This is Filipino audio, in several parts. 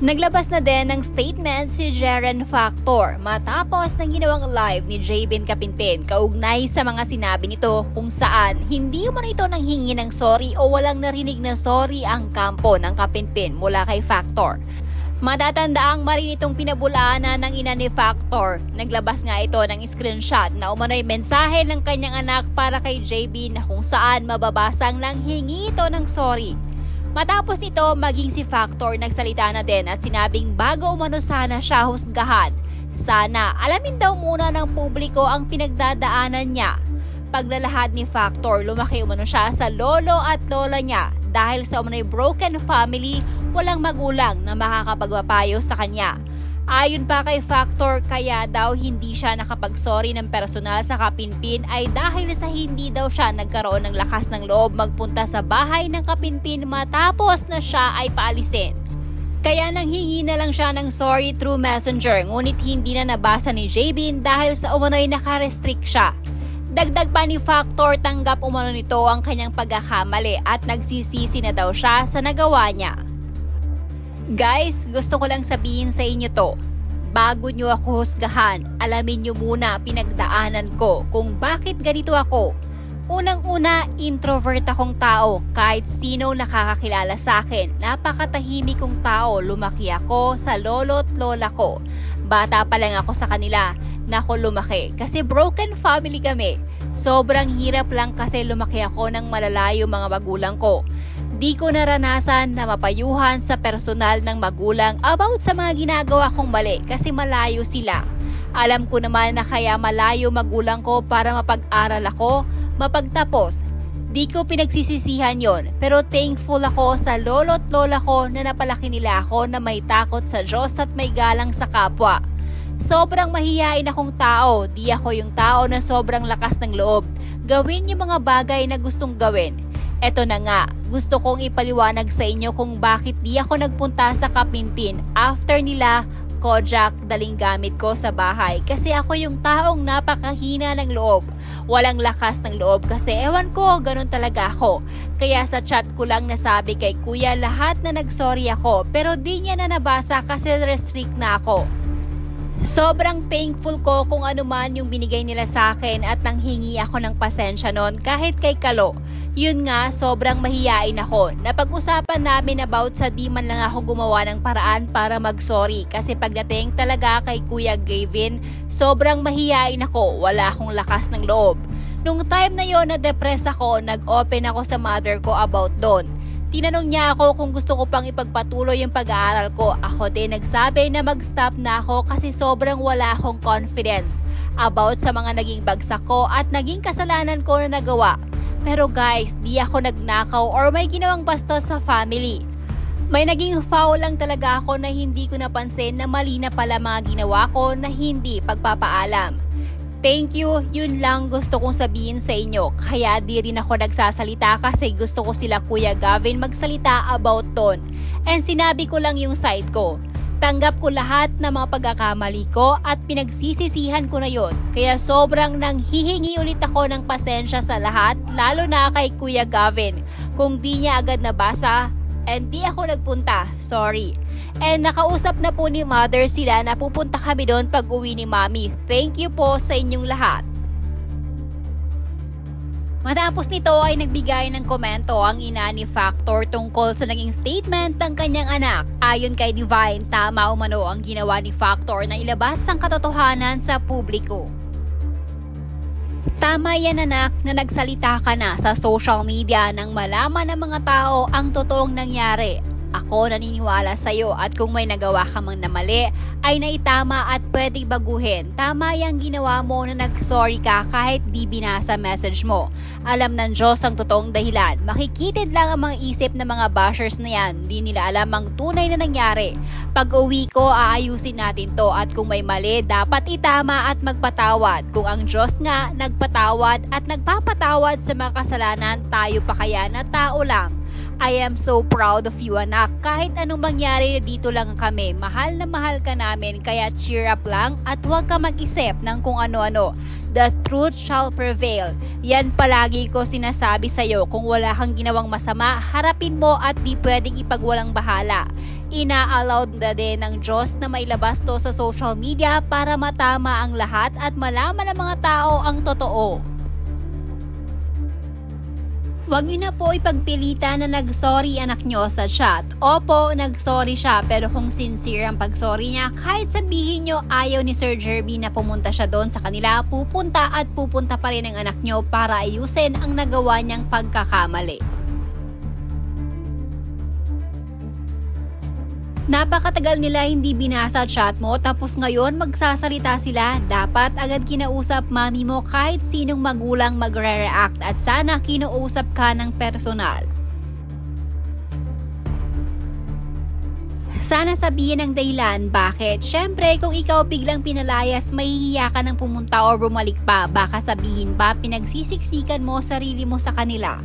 Naglabas na din ng statement si Jaren Factor matapos ng ginawang live ni Jabin Kapinpin kaugnay sa mga sinabi nito kung saan hindi mo ito nanghingi ng sorry o walang narinig na sorry ang kampo ng Kapinpin mula kay Factor. Matatandaang marin itong pinabulaanan ng ina ni Factor. Naglabas nga ito ng screenshot na umano'y mensahe ng kanyang anak para kay JB na kung saan mababasang nanghingi ito ng sorry. Matapos nito, maging si Factor nagsalita na din at sinabing bago umano sana siya husgahan, sana alamin daw muna ng publiko ang pinagdadaanan niya. Paglalahad ni Factor, lumaki umano siya sa lolo at lola niya dahil sa umano'y broken family, walang magulang na makakapagpapayo sa kanya. Ayon pa kay Factor, kaya daw hindi siya nakapag-sorry ng personal sa Kapinpin ay dahil sa hindi daw siya nagkaroon ng lakas ng loob magpunta sa bahay ng Kapinpin matapos na siya ay paalisin. Kaya nanghingi na lang siya ng sorry through messenger ngunit hindi na nabasa ni Jabin dahil sa umano'y nakarestrict siya. Dagdag pa ni Factor, tanggap umano nito ang kanyang pagkakamali at nagsisisi na daw siya sa nagawa niya. Guys, gusto ko lang sabihin sa inyo to. Bago nyo ako husgahan, alamin nyo muna pinagdaanan ko kung bakit ganito ako. Unang-una, introvert akong tao. Kahit sino nakakakilala sa akin, napakatahimik kong tao. Lumaki ako sa lolo't lola ko. Bata pa lang ako sa kanila na ako lumaki kasi broken family kami. Sobrang hirap lang kasi lumaki ako ng malalayo mga magulang ko. Di ko naranasan na mapayuhan sa personal ng magulang about sa mga ginagawa kong mali kasi malayo sila. Alam ko naman na kaya malayo magulang ko para mapag-aral ako, mapagtapos. Di ko pinagsisisihan yon, pero thankful ako sa lolo't lola ko na napalaki nila ako na may takot sa Diyos at may galang sa kapwa. Sobrang mahiyain akong tao, di ako yung tao na sobrang lakas ng loob. Gawin yung mga bagay na gustong gawin. Eto na nga, gusto kong ipaliwanag sa inyo kung bakit di ako nagpunta sa Kapinpin after nila Kojak daling gamit ko sa bahay kasi ako yung taong napakahina ng loob. Walang lakas ng loob kasi ewan ko, ganun talaga ako. Kaya sa chat ko lang nasabi kay kuya lahat na nagsorry ako pero di niya na nabasa kasi restrict na ako. Sobrang thankful ko kung ano man yung binigay nila sa akin at nanghingi ako ng pasensya nun kahit kay Kalo. Yun nga, sobrang mahiyain ako. Napag-usapan namin about sa di man lang ako gumawa ng paraan para mag-sorry kasi pagdating talaga kay Kuya Gavin, sobrang mahiyain ako, wala akong lakas ng loob. Nung time na yon na-depress ako, nag-open ako sa mother ko about doon. Tinanong niya ako kung gusto ko pang ipagpatuloy yung pag-aaral ko. Ako din nagsabi na mag-stop na ako kasi sobrang wala akong confidence about sa mga naging bagsak ko at naging kasalanan ko na nagawa. Pero guys, di ako nagnakaw or may ginawang bastos sa family. May naging foul lang talaga ako na hindi ko napansin na mali na pala mga ginawa ko na hindi pagpapaalam. Thank you, yun lang gusto kong sabihin sa inyo. Kaya di rin ako nagsasalita kasi gusto ko sila Kuya Gavin magsalita about ton. And sinabi ko lang yung side ko. Tanggap ko lahat ng mga pagkakamali ko at pinagsisisihan ko na yon. Kaya sobrang nanghihingi ulit ako ng pasensya sa lahat, lalo na kay Kuya Gavin. Kung di niya agad nabasa, and di ako nagpunta, sorry. And nakausap na po ni mother sila na pupunta kami doon pag uwi ni mami. Thank you po sa inyong lahat. Matapos nito ay nagbigay ng komento ang ina ni Factor tungkol sa naging statement ng kanyang anak. Ayon kay Divine, tama umano ang ginawa ni Factor na ilabas ang katotohanan sa publiko. Tama yan anak na nagsalita ka na sa social media nang malaman ng mga tao ang totoong nangyari. Ako naniniwala sa'yo at kung may nagawa ka mang na mali ay naitama at pwedeng baguhin. Tama yung ginawa mo na nag-sorry ka kahit di binasa message mo. Alam ng Diyos ang totoong dahilan. Makikitid lang ang mga isip ng mga bashers na yan. Di nila alam ang tunay na nangyari. Pag uwi ko, aayusin natin to at kung may mali, dapat itama at magpatawad. Kung ang Diyos nga nagpatawad at nagpapatawad sa mga kasalanan, tayo pa kaya na tao lang. I am so proud of you anak. Kahit anong mangyari dito lang kami. Mahal na mahal ka namin kaya cheer up lang at huwag ka mag-isip ng kung ano-ano. The truth shall prevail. Yan palagi ko sinasabi sa'yo. Kung wala kang ginawang masama, harapin mo at di pwedeng ipagwalang bahala. Ina-allowed na din ng Diyos na mailabas to sa social media para matama ang lahat at malaman ng mga tao ang totoo. Huwag niyo na po ipagpilitan na nag-sorry anak nyo sa chat. Opo, nag-sorry siya pero kung sincere ang pag-sorry niya, kahit sabihin nyo ayaw ni Sir Jerby na pumunta siya doon sa kanila, pupunta at pupunta pa rin ang anak nyo para ayusin ang nagawa niyang pagkakamali. Napakatagal nila hindi binasa chat mo tapos ngayon magsasalita sila. Dapat agad kinausap mami mo kahit sinong magulang magre-react at sana kinausap ka ng personal. Sana sabihin ang dahilan bakit. Syempre kung ikaw biglang pinalayas, mahihiya ka ng pumunta o bumalik pa. Baka sabihin pa pinagsisiksikan mo sarili mo sa kanila.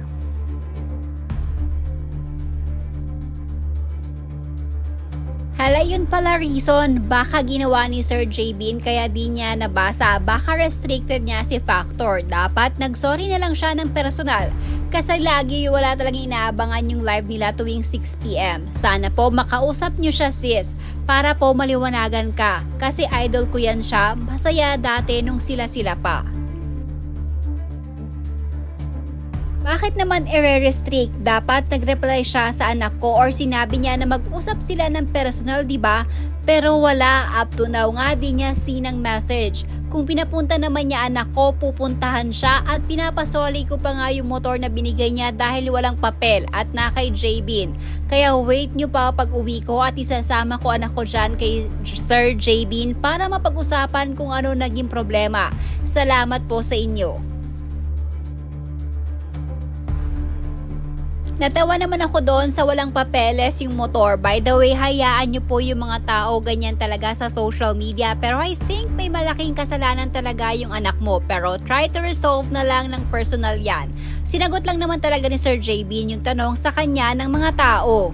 Hala, yun pala reason, baka ginawa ni Sir Jabin kaya di niya nabasa, baka restricted niya si Factor. Dapat nagsorry na lang siya ng personal kasi lagi wala talagang inaabangan yung live nila tuwing 6 PM. Sana po makausap niyo siya sis, para po maliwanagan ka kasi idol ko yan siya, masaya dati nung sila-sila pa. Bakit naman i-restrict? Dapat nag-reply siya sa anak ko or sinabi niya na mag-usap sila ng personal, diba? Pero wala, up to now nga di niya sinang message. Kung pinapunta naman niya anak ko, pupuntahan siya at pinapasoli ko pa nga yung motor na binigay niya dahil walang papel at na kay Jabin. Kaya wait nyo pa pag uwi ko at isasama ko anak ko dyan kay Sir Jabin para mapag-usapan kung ano naging problema. Salamat po sa inyo. Natawa naman ako doon sa walang papeles yung motor. By the way, hayaan nyo po yung mga tao ganyan talaga sa social media. Pero I think may malaking kasalanan talaga yung anak mo. Pero try to resolve na lang ng personal yan. Sinagot lang naman talaga ni Sir Jabin yung tanong sa kanya ng mga tao.